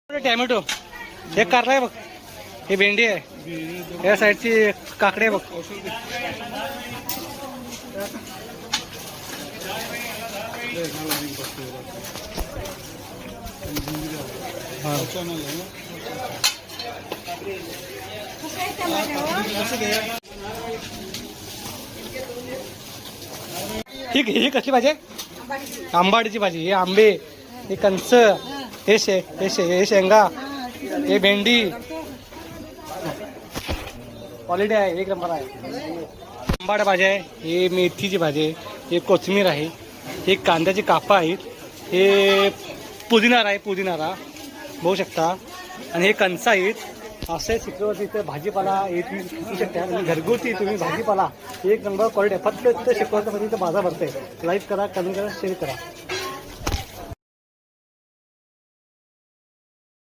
Tomato हे कारला आहे बघ, हे भेंडी आहे, या साईडची काकडी आहे बघ. ही कसली भाजी आहे? आंबाडीची भाजी. हे आंबे, हे कंच, हे शेंगा, हे भेंडी. क्वालिटी आहे, एक नंबर आहे. आंबाड भाजी आहे, हे मेथीची भाजी आहे, हे कोथिंबीर आहे, हे कांद्याची कापा आहेत, हे पुदिनारा आहे, पुदिनारा बघू शकता. आणि हे कंच आहेत. असं चित्रवरती इथं भाजीपाला तुम्ही शिकू शकता. आणि घरगुती तुम्ही भाजीपाला एक नंबर क्वालिटी आहे. फक्त इथं शिकवतं म्हणजे इथं बाजार भरते. लाईक करा, कमेंट करा, शेअर करा.